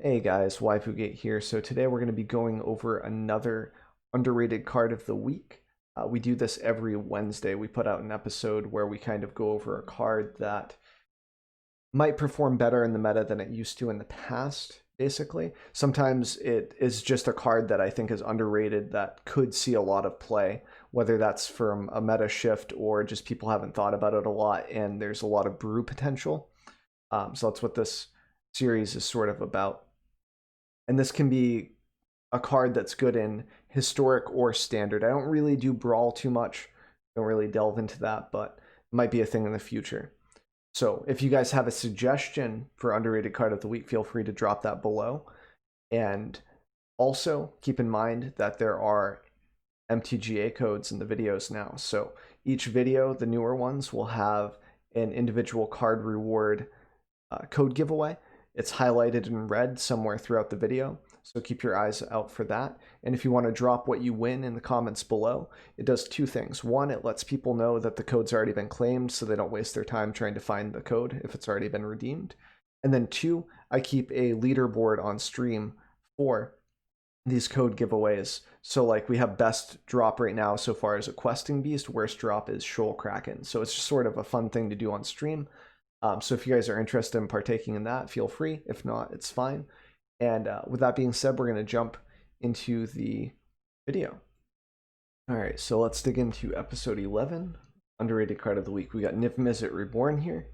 Hey guys, WaifuGate here. So today we're going to be going over another underrated card of the week. We do this every Wednesday. We put out an episode where we kind of go over a card that might perform better in the meta than it used to in the past, basically. Sometimes it is just a card that I think is underrated that could see a lot of play, whether that's from a meta shift or just people haven't thought about it a lot and there's a lot of brew potential. So that's what this series is sort of about. And this can be a card that's good in historic or standard. I don't really do brawl too much, don't really delve into that, but it might be a thing in the future. So if you guys have a suggestion for underrated card of the week, feel free to drop that below. And also keep in mind that there are MTGA codes in the videos now. So each video, the newer ones, will have an individual card reward code giveaway. It's highlighted in red somewhere throughout the video, so keep your eyes out for that. And if you want to drop what you win in the comments below, it does two things. One, it lets people know that the code's already been claimed so they don't waste their time trying to find the code if it's already been redeemed. And then two, I keep a leaderboard on stream for these code giveaways. So like we have best drop right now so far as a questing beast, worst drop is Shoal Kraken. So it's just sort of a fun thing to do on stream. So if you guys are interested in partaking in that, feel free. If not, it's fine. And with that being said, we're going to jump into the video. All right, so let's dig into episode 11, underrated card of the week. We got Niv-Mizzet Reborn here.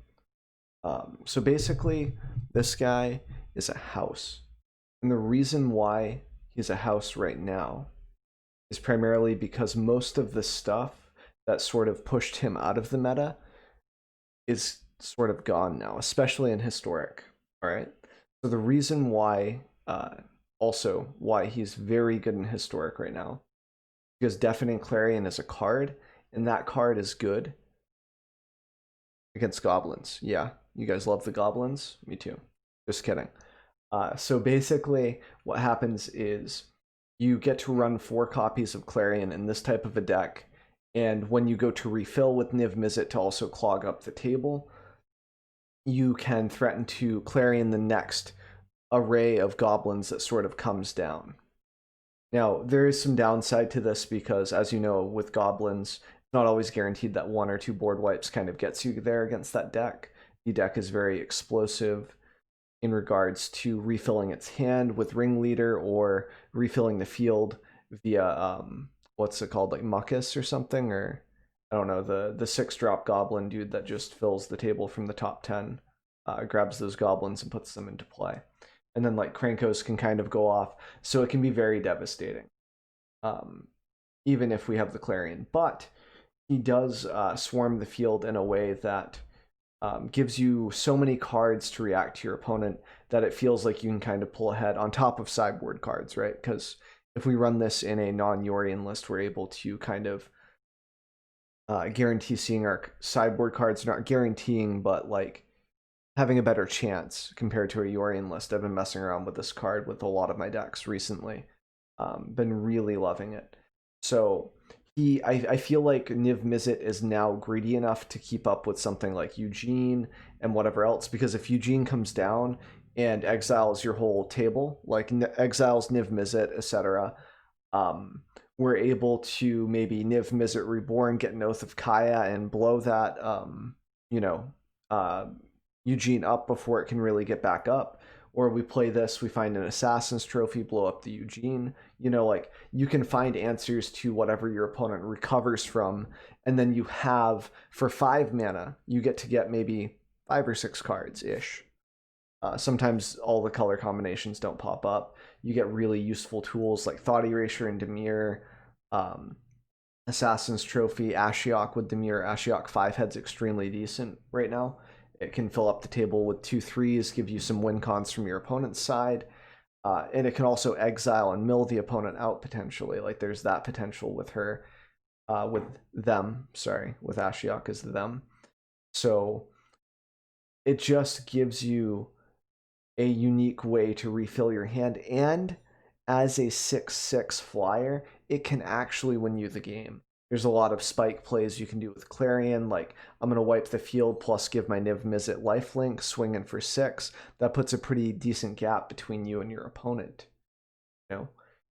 So basically, this guy is a house. And the reason why he's a house right now is primarily because most of the stuff that sort of pushed him out of the meta is sort of gone now, especially in historic. All right, so the reason why also why he's very good in historic right now, because Deafening Clarion is a card, and that card is good against goblins. Yeah, you guys love the goblins. Me too. Just kidding. So basically what happens is you get to run 4 copies of Clarion in this type of a deck, and when you go to refill with Niv-Mizzet to also clog up the table, you can threaten to Clarion the next array of goblins that sort of comes down. Now, there is some downside to this because, as you know, with goblins, it's not always guaranteed that 1 or 2 board wipes kind of gets you there against that deck. The deck is very explosive in regards to refilling its hand with Ringleader or refilling the field via, what's it called, like Muckus or something, or I don't know, the 6-drop goblin dude that just fills the table from the top 10, grabs those goblins and puts them into play. And then like Krankos can kind of go off, so it can be very devastating, even if we have the Clarion. But he does swarm the field in a way that gives you so many cards to react to your opponent that it feels like you can kind of pull ahead on top of sideboard cards, right? Because if we run this in a non-Yorian list, we're able to kind of guarantee seeing our sideboard cards, not guaranteeing, but like having a better chance compared to a Yorian list. I've been messing around with this card with a lot of my decks recently. Been really loving it. So I feel like Niv-Mizzet is now greedy enough to keep up with something like Eugene and whatever else, because if Eugene comes down and exiles your whole table, like exiles Niv-Mizzet, etc., we're able to maybe Niv-Mizzet Reborn, get an Oath of Kaya, and blow that, Eugene up before it can really get back up. Or we play this, we find an Assassin's Trophy, blow up the Eugene. Like you can find answers to whatever your opponent recovers from, and then you have, for 5 mana, you get to get maybe 5 or 6 cards-ish. Sometimes all the color combinations don't pop up. You get really useful tools like Thought Erasure and Dimir, Assassin's Trophy, Ashiok with Dimir. Ashiok 5-head's extremely decent right now. It can fill up the table with 2/3s, give you some win cons from your opponent's side. And it can also exile and mill the opponent out potentially. Like there's that potential with her, with Ashiok as them. So it just gives you a unique way to refill your hand, and as a 6/6 flyer, it can actually win you the game. There's a lot of spike plays you can do with Clarion, like I'm going to wipe the field plus give my Niv-Mizzet lifelink, swing in for 6. That puts a pretty decent gap between you and your opponent. You know?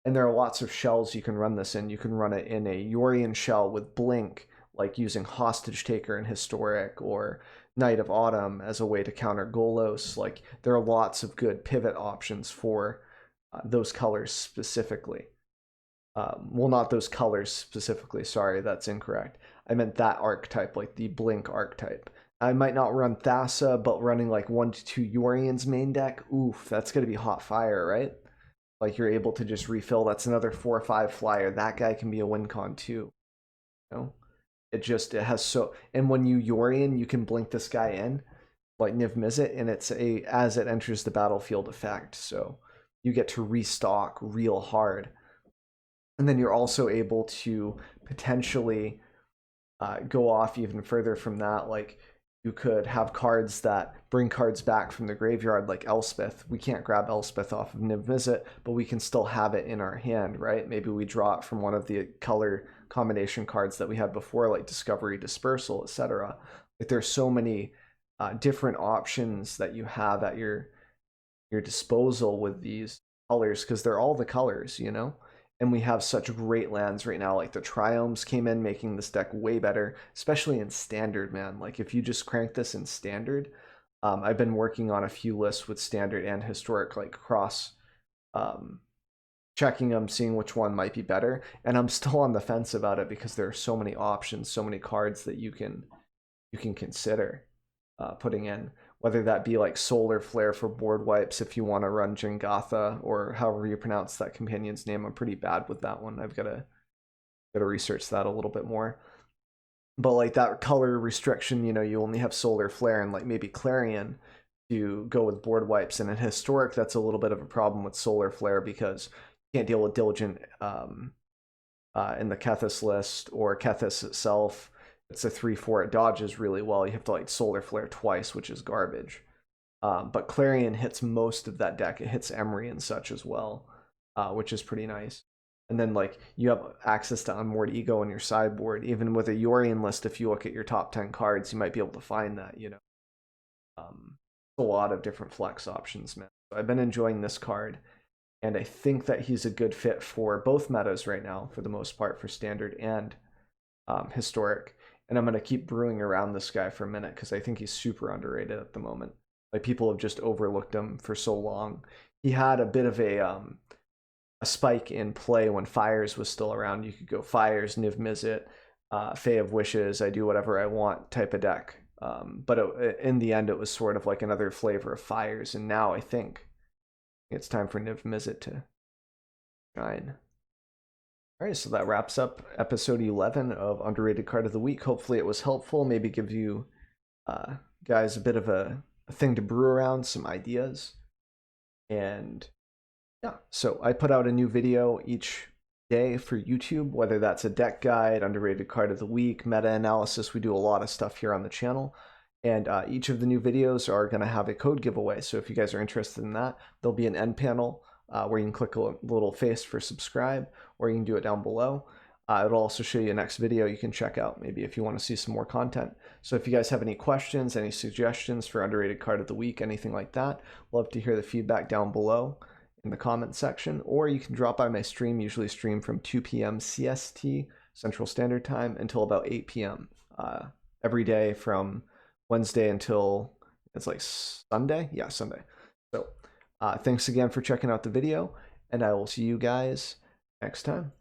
And there are lots of shells you can run this in. You can run it in a Yorion shell with Blink, like using Hostage Taker in Historic, or Knight of Autumn as a way to counter Golos. Like, there are lots of good pivot options for those colors specifically. Well, not those colors specifically, sorry, that's incorrect. I meant that archetype, like the Blink archetype. I might not run Thassa, but running like 1 to 2 Yorion's main deck, oof, that's going to be hot fire, right? Like, you're able to just refill. That's another 4 or 5 flyer. That guy can be a win con too. You know? It has so, and when you Yorion, you can blink this guy in, like Niv-Mizzet, and it's a as it enters the battlefield effect. So you get to restock real hard. And then you're also able to potentially go off even further from that. Like, you could have cards that bring cards back from the graveyard, like Elspeth. We can't grab Elspeth off of Niv-Mizzet, but we can still have it in our hand, right? Maybe we draw it from one of the color combination cards that we had before, like Discovery, Dispersal, etc. Like, there's so many different options that you have at your disposal with these colors, because they're all the colors, you know? And we have such great lands right now. Like, the Triomes came in, making this deck way better, especially in Standard, man. Like, if you just crank this in Standard, I've been working on a few lists with Standard and Historic, like cross checking them, seeing which one might be better. And I'm still on the fence about it because there are so many options, so many cards that you can consider putting in. Whether that be like Solar Flare for board wipes if you want to run Jengatha, or however you pronounce that companion's name. I'm pretty bad with that one. I've got to research that a little bit more. But like, that color restriction, you know, you only have Solar Flare and like maybe Clarion to go with board wipes. And in Historic, that's a little bit of a problem with Solar Flare because you can't deal with Diligent in the Kethis list, or Kethis itself. It's a 3/4. It dodges really well. You have to like Solar Flare twice, which is garbage. But Clarion hits most of that deck. It hits Emery and such as well, which is pretty nice. And then like, you have access to Unmoored Ego in your sideboard. Even with a Yorion list, if you look at your top 10 cards, you might be able to find that, you know. A lot of different flex options, man. So I've been enjoying this card, and I think that he's a good fit for both metas right now, for the most part, for Standard and Historic. And I'm going to keep brewing around this guy for a minute because I think he's super underrated at the moment. Like, people have just overlooked him for so long. He had a bit of a spike in play when Fires was still around. You could go Fires, Niv-Mizzet, Fae of Wishes, I do whatever I want type of deck. But in the end, it was sort of like another flavor of Fires. And now I think it's time for Niv-Mizzet to shine. All right, so that wraps up episode 11 of Underrated Card of the Week. Hopefully it was helpful, maybe give you guys a bit of a thing to brew around, some ideas. And yeah, so I put out a new video each day for YouTube, whether that's a deck guide, Underrated Card of the Week, meta-analysis. We do a lot of stuff here on the channel. And each of the new videos are going to have a code giveaway. So if you guys are interested in that, there'll be an end panel where you can click a little face for subscribe, or you can do it down below. It'll also show you a next video you can check out, maybe if you want to see some more content. So if you guys have any questions, any suggestions for Underrated Card of the Week, anything like that, love to hear the feedback down below in the comment section, or you can drop by my stream. Usually stream from 2 p.m. CST, Central Standard Time, until about 8 p.m. Every day from Wednesday until it's like Sunday. Yeah, Sunday. So thanks again for checking out the video, and I will see you guys next time.